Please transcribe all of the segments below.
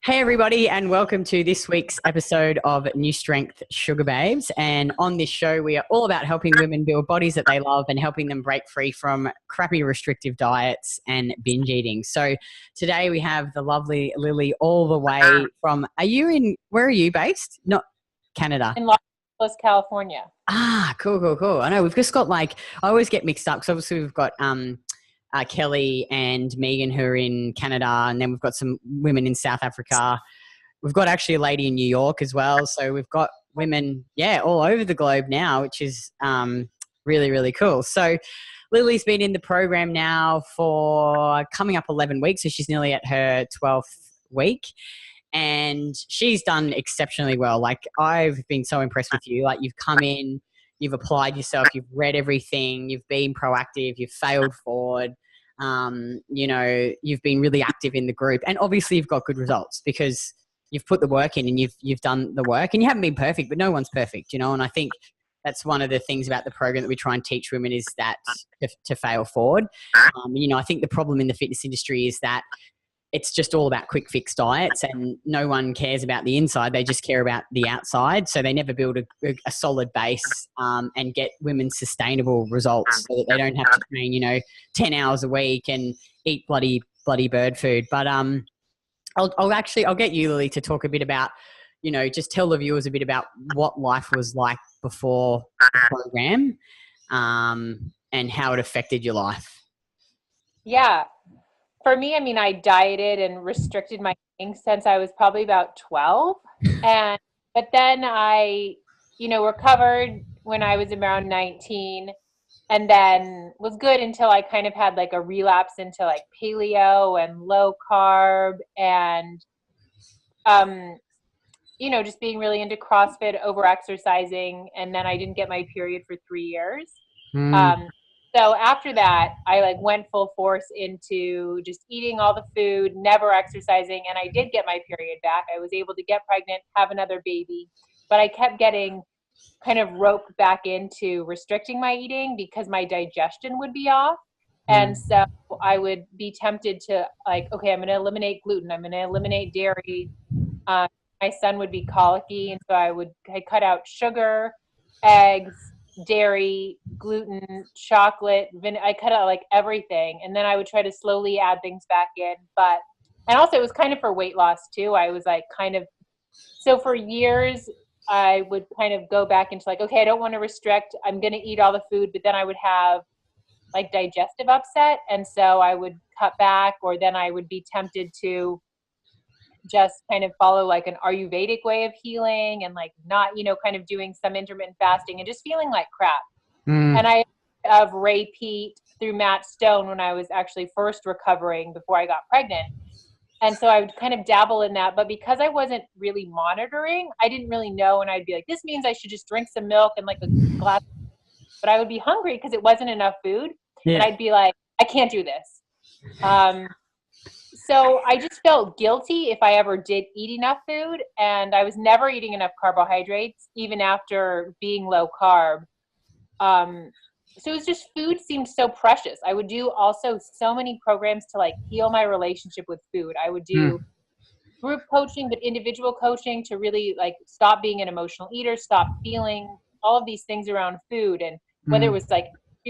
Hey everybody, and welcome to this week's episode of New Strength Sugar Babes. And on this show, we are all about helping women build bodies that they love and helping them break free from crappy restrictive diets and binge eating. So today we have the lovely Lily all the way from, where are you based? Not Canada. In Los Angeles, California. Cool. I know we've just got I always get mixed up because obviously we've got Kelly and Megan who are in Canada, and then we've got some women in South Africa. We've got actually a lady in New York as well. So we've got women, all over the globe now, which is really, really cool. So Lily's been in the program now for coming up 11 weeks. So she's nearly at her 12th week. And she's done exceptionally well. I've been so impressed with you. You've come in, you've applied yourself, you've read everything, you've been proactive, you've failed forward. You've been really active in the group, and obviously you've got good results because you've put the work in and you've done the work, and you haven't been perfect, but no one's perfect, and I think that's one of the things about the program that we try and teach women is that to fail forward. I think the problem in the fitness industry is that it's just all about quick fix diets and no one cares about the inside. They just care about the outside. So they never build a solid base and get women sustainable results so that they don't have to train, 10 hours a week and eat bloody bird food. But I'll get you, Lily, to talk a bit about, just tell the viewers a bit about what life was like before the program and how it affected your life. Yeah. For me, I dieted and restricted my eating since I was probably about 12. But then I, recovered when I was around 19 and then was good until I kind of had a relapse into paleo and low carb and, just being really into CrossFit, over exercising. And then I didn't get my period for 3 years. So after that, I went full force into just eating all the food, never exercising, and I did get my period back. I was able to get pregnant, have another baby, but I kept getting kind of roped back into restricting my eating because my digestion would be off. And so I would be tempted to okay, I'm going to eliminate gluten. I'm going to eliminate dairy. My son would be colicky, and so I cut out sugar, eggs, dairy, gluten, chocolate, I cut out everything, and then I would try to slowly add things back in. And also it was kind of for weight loss too. I was so for years I would kind of go back into okay, I don't want to restrict, I'm going to eat all the food, but then I would have digestive upset, and so I would cut back, or then I would be tempted to just kind of follow an Ayurvedic way of healing and not, kind of doing some intermittent fasting and just feeling like crap. And I of Ray Pete through Matt Stone when I was actually first recovering before I got pregnant. And so I would kind of dabble in that, but because I wasn't really monitoring, I didn't really know. And I'd be this means I should just drink some milk and a glass, but I would be hungry because it wasn't enough food. Yeah. And I'd be I can't do this. So I just felt guilty if I ever did eat enough food, and I was never eating enough carbohydrates, even after being low carb. So it was just food seemed so precious. I would do also so many programs to heal my relationship with food. I would do group coaching, but individual coaching to really stop being an emotional eater, stop feeling all of these things around food, and whether it was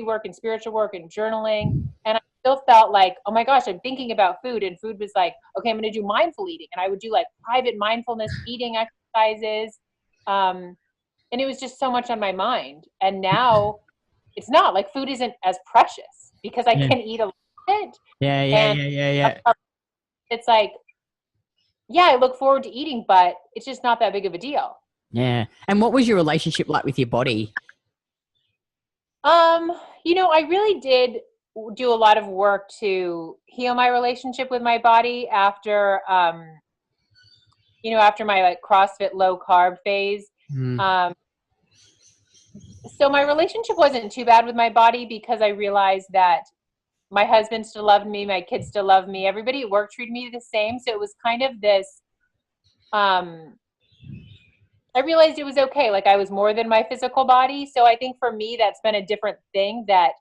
work and spiritual work and journaling. And I still felt oh my gosh, I'm thinking about food, and food was okay, I'm going to do mindful eating, and I would do private mindfulness eating exercises, and it was just so much on my mind. And now it's not food isn't as precious because I can eat a little bit. Yeah. It's I look forward to eating, but it's just not that big of a deal. Yeah. And what was your relationship like with your body? I really did do a lot of work to heal my relationship with my body after, after my CrossFit low carb phase. So my relationship wasn't too bad with my body because I realized that my husband still loved me, my kids still loved me, everybody at work treated me the same. So it was kind of this, I realized it was okay. I was more than my physical body. So I think for me, that's been a different thing, that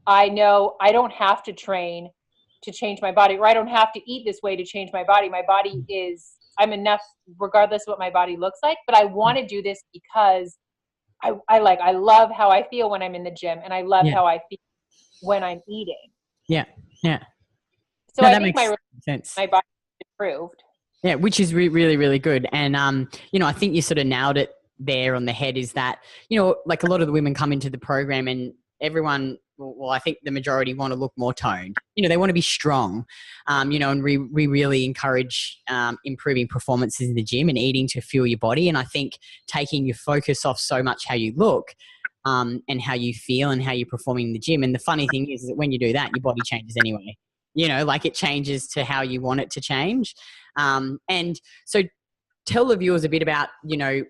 I know I don't have to train to change my body, or I don't have to eat this way to change my body. My body is, I'm enough regardless of what my body looks like, but I want to do this because I love how I feel when I'm in the gym, and I love how I feel when I'm eating. Yeah. Yeah. So No, I that think makes sense. my body improved. Yeah, which is really, really good. And, I think you sort of nailed it there on the head, is that, like a lot of the women come into the program and everyone, well, I think the majority want to look more toned. They want to be strong, and we really encourage improving performances in the gym and eating to fuel your body. And I think taking your focus off so much how you look and how you feel and how you're performing in the gym. And the funny thing is that when you do that, your body changes anyway. Like it changes to how you want it to change. And so tell the viewers a bit about,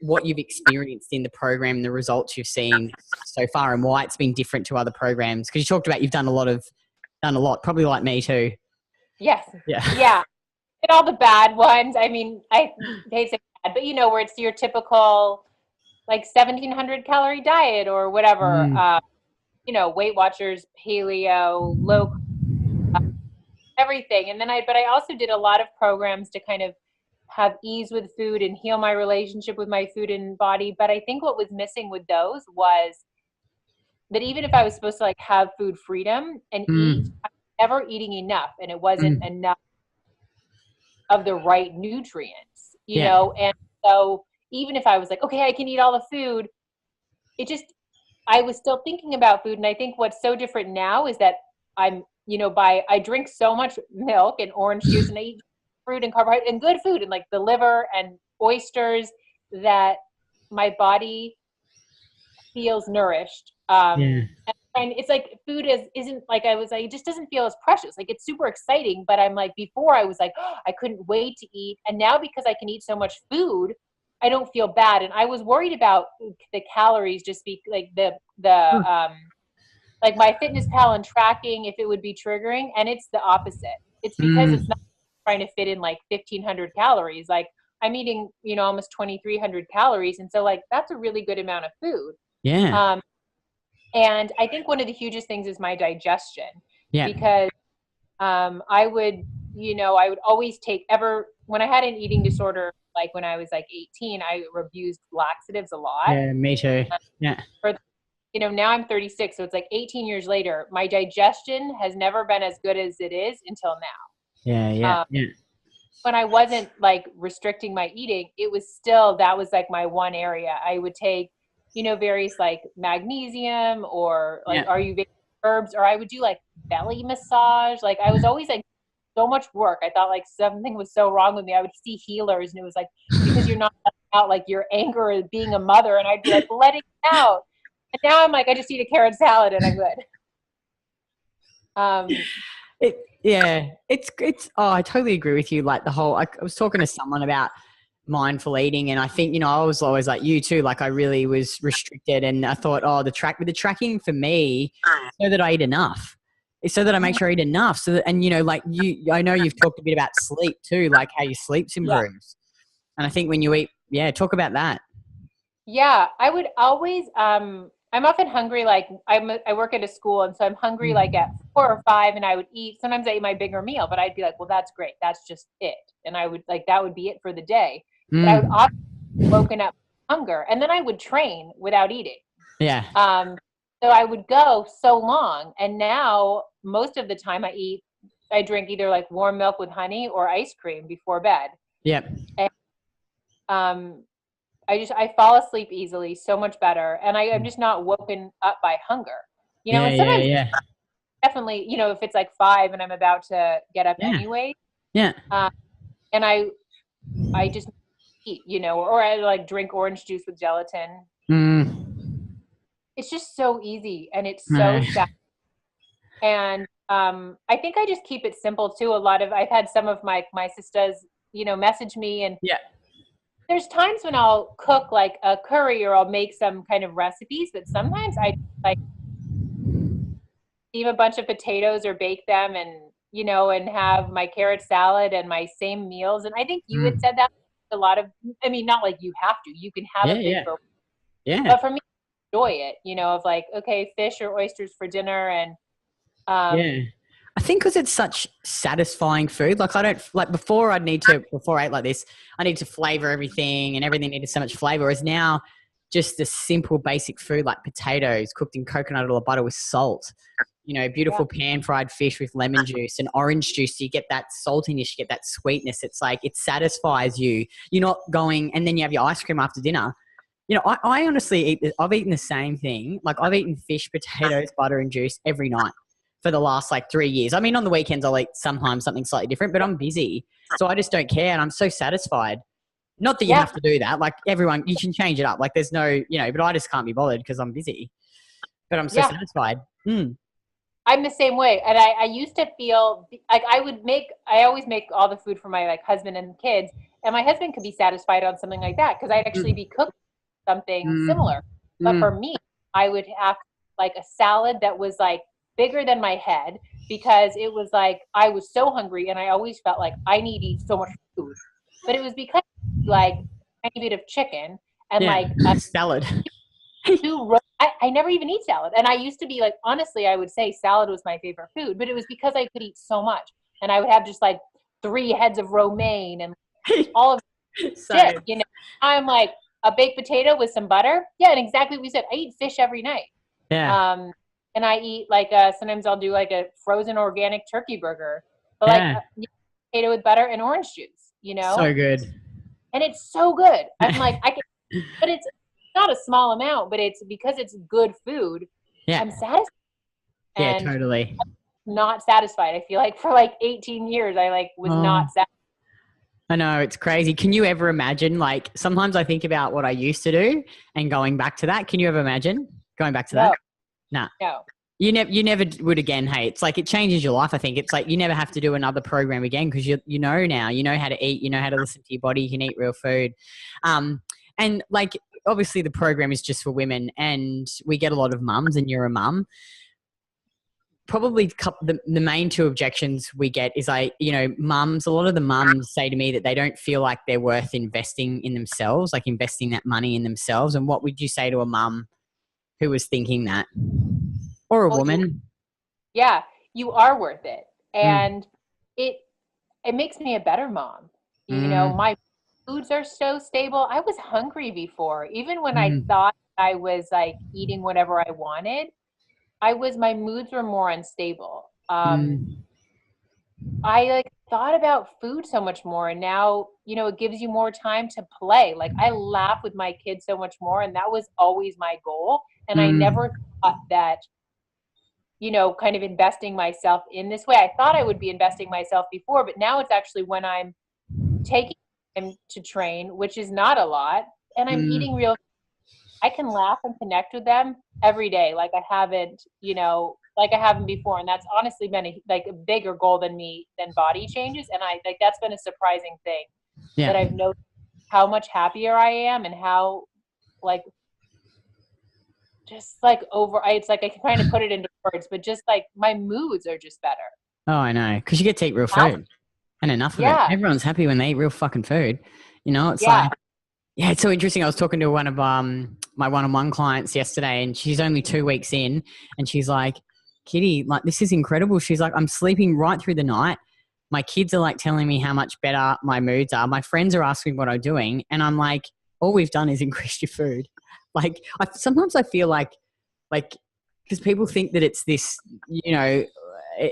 what you've experienced in the program and the results you've seen so far and why it's been different to other programs. Because you talked about you've done a lot, probably like me too. Yes. Yeah. Yeah. And all the bad ones. I mean, I hate to say bad, but where it's your typical like 1,700 calorie diet or whatever, Weight Watchers, paleo, low, everything. And then but I also did a lot of programs to kind of have ease with food and heal my relationship with my food and body. But I think what was missing with those was that even if I was supposed to like have food freedom and eat, I was never eating enough, and it wasn't enough of the right nutrients, And so even if I was like, okay, I can eat all the food, I was still thinking about food. And I think what's so different now is that I drink so much milk and orange juice and I eat fruit and carbohydrate and good food and like the liver and oysters, that my body feels nourished. And it's like food isn't like it just doesn't feel as precious. Like it's super exciting, but I'm like, before I was like, oh, I couldn't wait to eat. And now because I can eat so much food, I don't feel bad. And I was worried about the calories, just be like like my Fitness Pal and tracking, if it would be triggering, and it's the opposite. It's because it's not trying to fit in like 1,500 calories. Like I'm eating, almost 2,300 calories. And so like, that's a really good amount of food. Yeah. And I think one of the hugest things is my digestion, Yeah. because I would always when I had an eating disorder, like when I was like 18, I abused laxatives a lot. Yeah, me too. Yeah. Now I'm 36, so it's like 18 years later, my digestion has never been as good as it is until now. Yeah. When I wasn't like restricting my eating, that was like my one area. I would take, various like magnesium or like Ayurvedic herbs, or I would do like belly massage. Like I was always like so much work. I thought like something was so wrong with me. I would see healers and it was like, because you're not letting out like your anger as being a mother. And I'd be like, letting it out. And now I'm like, I just eat a carrot salad and I'm good. I totally agree with you. Like I was talking to someone about mindful eating, and I think, I was always like you too. Like I really was restricted, and I thought, the tracking for me, so that I eat enough. It's so that I make sure I eat enough. So that, and I know you've talked a bit about sleep too, like how your sleep's improves. And I think when you eat, talk about that. Yeah, I would always, I'm often hungry. Like I work at a school, and so I'm hungry like at 4 or 5, and I would eat. Sometimes I eat my bigger meal, but I'd be like, well, that's great. That's just it. And I would like, that would be it for the day. But I would often woken up with hunger, and then I would train without eating. Yeah. So I would go so long, and now most of the time I drink either like warm milk with honey or ice cream before bed. Yeah. And, I fall asleep easily, so much better. And I'm just not woken up by hunger, and sometimes definitely, if it's like 5 and I'm about to get up anyway. Yeah. And I just eat, or I like drink orange juice with gelatin. It's just so easy and it's so sad. And I think I just keep it simple too. I've had some of my sisters, message me, and there's times when I'll cook like a curry or I'll make some kind of recipes, but sometimes I like steam a bunch of potatoes or bake them and, and have my carrot salad and my same meals. And I think you had said that a lot of, not like you have to, you can have a big, but for me, enjoy it, of like, okay, fish or oysters for dinner. And I think because it's such satisfying food. Like I don't like before I ate like this, I need to flavor everything and everything needed so much flavor. Whereas now just the simple basic food like potatoes cooked in coconut oil or butter with salt, beautiful pan fried fish with lemon juice and orange juice. So you get that saltiness, you get that sweetness. It's like, it satisfies you. You're not going, and then you have your ice cream after dinner. I honestly I've eaten the same thing. Like I've eaten fish, potatoes, butter and juice every night for the last like 3 years. I mean, on the weekends I'll eat sometimes something slightly different, but I'm busy. So I just don't care. And I'm so satisfied. Not that you have to do that. Like everyone, you can change it up. Like there's no, but I just can't be bothered because I'm busy, but I'm so satisfied. I'm the same way. And I used to feel like I always make all the food for my like husband and kids. And my husband could be satisfied on something like that because I'd actually be cooking something similar. But for me, I would have like a salad that was like bigger than my head because it was like I was so hungry and I always felt like I need to eat so much food. But it was because like a tiny bit of chicken and like a salad. I never even eat salad. And I used to be like, honestly, I would say salad was my favorite food, but it was because I could eat so much. And I would have just like 3 heads of romaine and all of shit, I'm like a baked potato with some butter. Yeah. And exactly what we said. I eat fish every night. Yeah. And I eat like sometimes I'll do like a frozen organic turkey burger, but like potato with butter and orange juice, So good. And it's so good. I'm like, but it's not a small amount, but it's because it's good food. I'm satisfied. Yeah, totally. Not satisfied. I feel like for like 18 years, I like was not satisfied. I know, it's crazy. Can you ever imagine, like, sometimes I think about what I used to do and going back to that. Can you ever imagine going back to that? No. You never would again. Hey, it's like it changes your life. I think it's like you never have to do another program again because you know now. You know how to eat. You know how to listen to your body. You can eat real food, and like obviously the program is just for women, and we get a lot of mums, and you're a mum. Probably the main 2 objections we get is mums. A lot of the mums say to me that they don't feel like they're worth investing in themselves, like investing that money in themselves. And what would you say to a mum who was thinking that? Or a woman? You are worth it. And it makes me a better mom. My foods are so stable. I was hungry before. Even when I thought I was like eating whatever I wanted, my moods were more unstable. I like thought about food so much more, and now, it gives you more time to play. Like I laugh with my kids so much more, and that was always my goal. And I never thought that, kind of investing myself in this way. I thought I would be investing myself before, but now it's actually when I'm taking time to train, which is not a lot, and I'm eating real, I can laugh and connect with them every day like I haven't before. And that's honestly been a bigger goal than body changes. And I like that's been a surprising thing that I've noticed how much happier I am and how like just like it's like I can kind of put it into words, but just like my moods are just better. Oh, I know. Because you get to eat real food and enough of it. Everyone's happy when they eat real fucking food. It's like, it's so interesting. I was talking to one of my one-on-one clients yesterday, and she's only 2 weeks in, and she's like, Kitty, like, this is incredible. She's like, I'm sleeping right through the night. My kids are like telling me how much better my moods are. My friends are asking what I'm doing. And I'm like, all we've done is increase your food. Like, sometimes I feel like, because people think that it's this,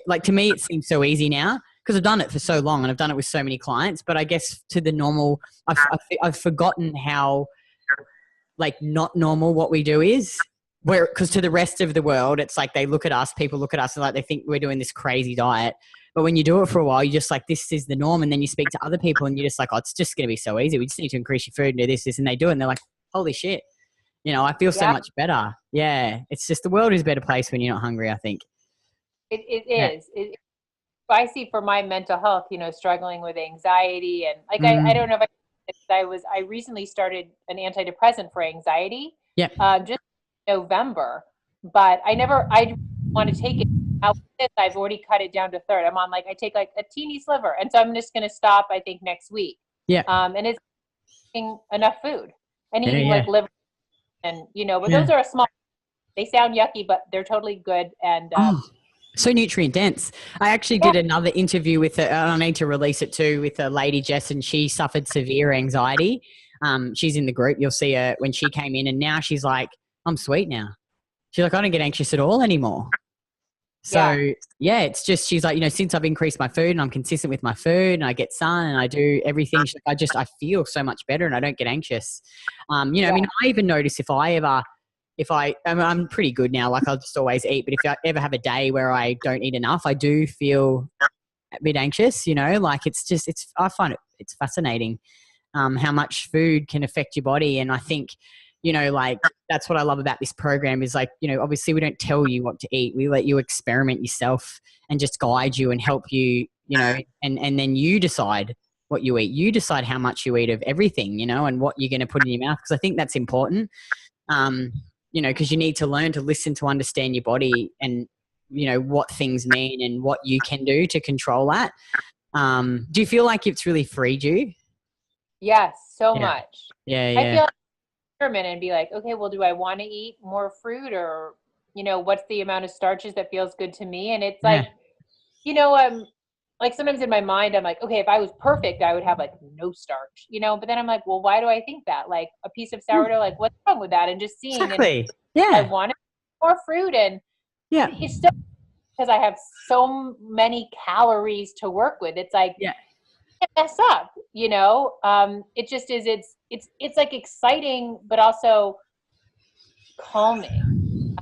like to me, it seems so easy now because I've done it for so long and I've done it with so many clients. But I guess to the normal, I've forgotten how, like, not normal what we do is. Because to the rest of the world, it's like people look at us and like they think we're doing this crazy diet. But when you do it for a while, you're just like, this is the norm. And then you speak to other people and you're just like, oh, it's just going to be so easy. We just need to increase your food and do this. And they do it. And they're like, holy shit. I feel so much better. Yeah. It's just the world is a better place when you're not hungry, I think. It is. I see for my mental health, struggling with anxiety and like, I don't know if I recently started an antidepressant for anxiety. Just November, but I want to take it. Now with this, I've already cut it down to third. I'm on I take like a teeny sliver, and so I'm just going to stop. I think next week. And it's eating enough food and eating like liver, and but those are a small. They sound yucky, but they're totally good. And So nutrient dense. I actually did another interview with I need to release it too, with a lady, Jess, and she suffered severe anxiety. She's in the group. You'll see her when she came in, and now she's like, I'm sweet now. She's like, I don't get anxious at all anymore. So yeah, it's just, she's like, since I've increased my food and I'm consistent with my food and I get sun and I do everything, she's like, I feel so much better and I don't get anxious. I mean, I even notice I'm pretty good now. Like I'll just always eat, but if I ever have a day where I don't eat enough, I do feel a bit anxious, like I find it's fascinating, how much food can affect your body. And I think, like that's what I love about this program is like, obviously we don't tell you what to eat. We let you experiment yourself and just guide you and help you, and then you decide what you eat. You decide how much you eat of everything, and what you're going to put in your mouth. Because I think that's important, because you need to learn to listen, to understand your body and, what things mean and what you can do to control that. Do you feel like it's really freed you? Yes, so much. Yeah. I feel like and be like, okay, well, do I want to eat more fruit or, what's the amount of starches that feels good to me? And it's like, like sometimes in my mind, I'm like, okay, if I was perfect, I would have like no starch, but then I'm like, well, why do I think that? Like a piece of sourdough, like what's wrong with that? And just seeing, exactly. I wanted more fruit, and it's still because I have so many calories to work with. It's like, mess up, it just is, it's like exciting, but also calming.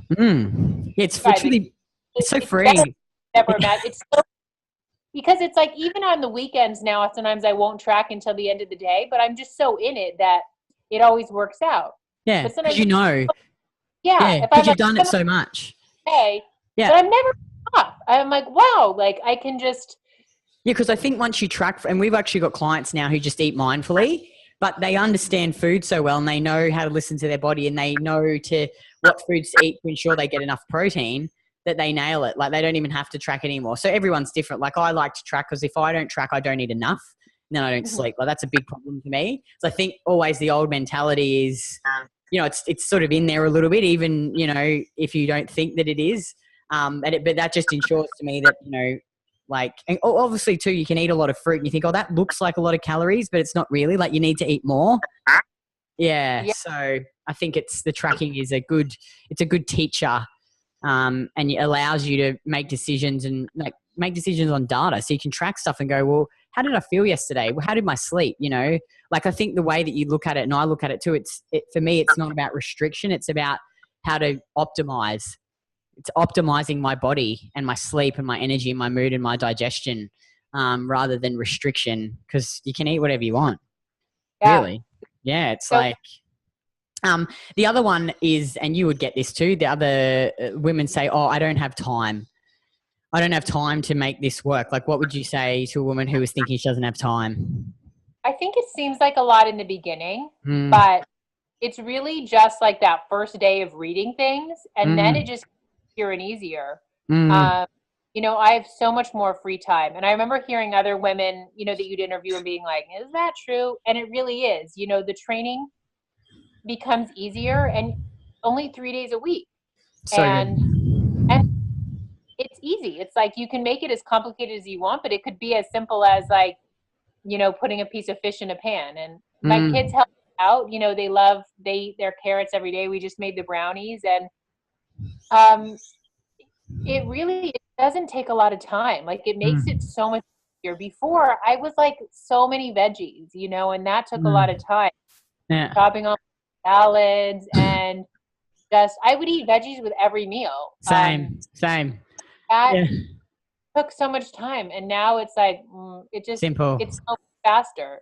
It's literally, it's so freeing. Never imagine. It's so, because it's like, even on the weekends now, sometimes I won't track until the end of the day, but I'm just so in it that it always works out. Yeah. But sometimes, because you've done it so much. But I'm never off. I'm like, wow, like I can just, because I think once you track, and we've actually got clients now who just eat mindfully, but they understand food so well and they know how to listen to their body and they know what foods to eat to ensure they get enough protein, that they nail it. Like they don't even have to track anymore. So everyone's different. Like I like to track because if I don't track, I don't eat enough. And then I don't sleep. Like that's a big problem for me. So I think always the old mentality is, it's sort of in there a little bit, even, if you don't think that it is. But that just ensures to me that, like, and obviously too, you can eat a lot of fruit and you think, oh, that looks like a lot of calories, but it's not really. Like you need to eat more. Yeah. So I think the tracking is a good teacher, and it allows you to make decisions and like make decisions on data. So you can track stuff and go, well, how did I feel yesterday? Well, how did my sleep? Like I think the way that you look at it, and I look at it too, for me, it's not about restriction. It's about how to optimize. It's optimizing my body and my sleep and my energy and my mood and my digestion, rather than restriction, because you can eat whatever you want. Really. Yeah. It's like, the other one is, and you would get this too, the other women say, oh, I don't have time. I don't have time to make this work. Like, what would you say to a woman who is thinking she doesn't have time? I think it seems like a lot in the beginning, but it's really just like that first day of reading things. And then it just easier and easier. I have so much more free time. And I remember hearing other women, that you'd interview and being like, is that true? And it really is. The training becomes easier and only 3 days a week. And it's easy. It's like you can make it as complicated as you want, but it could be as simple as like, putting a piece of fish in a pan. And my kids help out, they eat their carrots every day. We just made the brownies, and it doesn't take a lot of time. Like it makes it so much easier. Before I was like so many veggies, and that took a lot of time. Chopping on salads and I would eat veggies with every meal. Same. That took so much time, and now it's like simple. It's so faster.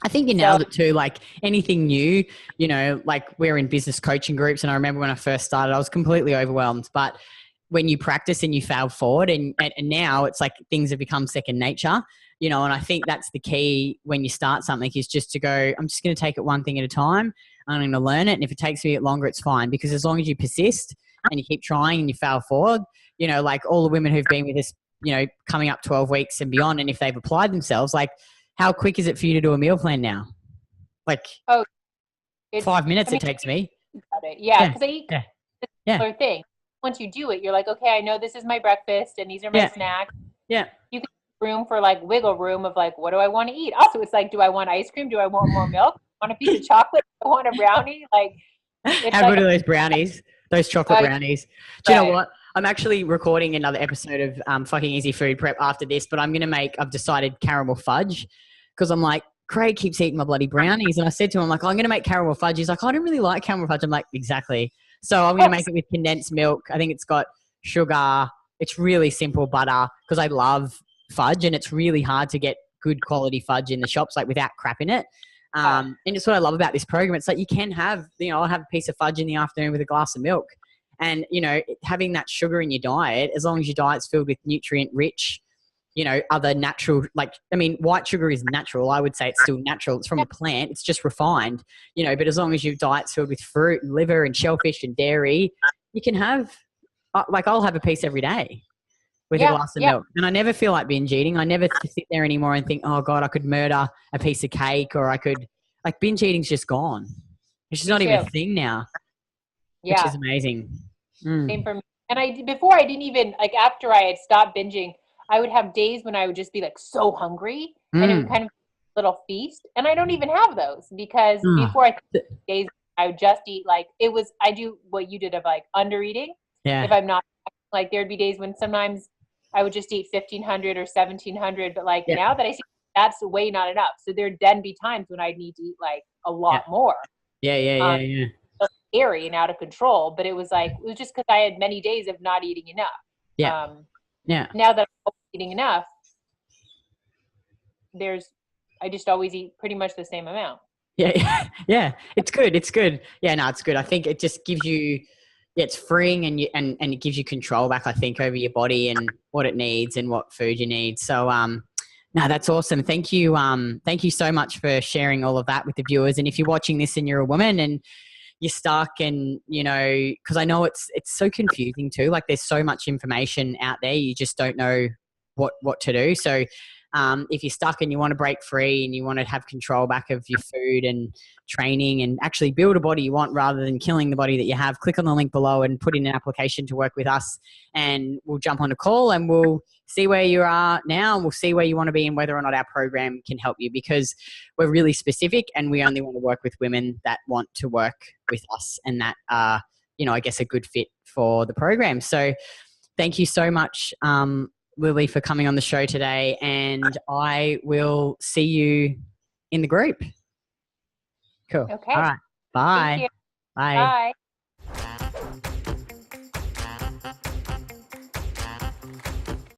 I think you nailed it too. Like anything new, like we're in business coaching groups, and I remember when I first started, I was completely overwhelmed. But when you practice and you fail forward, and now it's like things have become second nature, and I think that's the key when you start something, is just to go, I'm just going to take it one thing at a time. I'm going to learn it. And if it takes me a bit longer, it's fine, because as long as you persist and you keep trying and you fail forward, like all the women who've been with us, coming up 12 weeks and beyond, and if they've applied themselves, like how quick is it for you to do a meal plan now? Like 5 minutes it takes me. Yeah, because I eat the similar thing. once you do it, you're like, okay, I know this is my breakfast and these are my snacks. Yeah. You can have room for like wiggle room of like, what do I want to eat? Also, it's like, do I want ice cream? Do I want more milk? Do I want a piece of chocolate? Do I want a brownie? Like, it's how like good are those brownies? Those chocolate brownies. Do you know what? I'm actually recording another episode of Fucking Easy Food Prep after this, but I've decided caramel fudge, because I'm like, Craig keeps eating my bloody brownies. And I said to him, I'm like, I'm going to make caramel fudge. He's like, I don't really like caramel fudge. I'm like, exactly. So I'm going to make it with condensed milk. I think it's got sugar. It's really simple butter, because I love fudge, and it's really hard to get good quality fudge in the shops, like without crap in it. And it's what I love about this program. It's like you can have, I'll have a piece of fudge in the afternoon with a glass of milk. And, having that sugar in your diet, as long as your diet's filled with nutrient rich, other natural, white sugar is natural. I would say it's still natural. It's from a plant. It's just refined, but as long as your diet's filled with fruit and liver and shellfish and dairy, you can have, I'll have a piece every day with a glass of milk. And I never feel like binge eating. I never sit there anymore and think, oh God, I could murder a piece of cake, or I could, binge eating's just gone. It's just not even a thing now, which is amazing. Same for me. And before I didn't even, after I had stopped binging, I would have days when I would just be so hungry, and it would kind of be a little feast. And I don't even have those, because before days I would just eat I do what you did of under eating. Yeah. If I'm not, there'd be days when sometimes I would just eat 1,500 or 1,700, but now that I see that's way not enough. So there'd then be times when I'd need to eat a lot more. Yeah. Scary and out of control, but it was just because I had many days of not eating enough. Now that I'm eating enough, I just always eat pretty much the same amount. Yeah. It's good. Yeah, no, it's good. I think it just gives you, it's freeing, and it gives you control back, I think, over your body and what it needs and what food you need. So, no, that's awesome. Thank you. Thank you so much for sharing all of that with the viewers. And if you're watching this and you're a woman and you're stuck, and, because I know it's so confusing too. There's so much information out there. You just don't know what to do. So, if you're stuck and you want to break free and you want to have control back of your food and training and actually build a body you want rather than killing the body that you have, click on the link below and put in an application to work with us, and we'll jump on a call and we'll see where you are now, and we'll see where you want to be and whether or not our program can help you, because we're really specific and we only want to work with women that want to work with us and that are, I guess, a good fit for the program. So thank you so much, Lily, for coming on the show today, and I will see you in the group. Cool. Okay. All right. Bye. Thank you. Bye. Bye.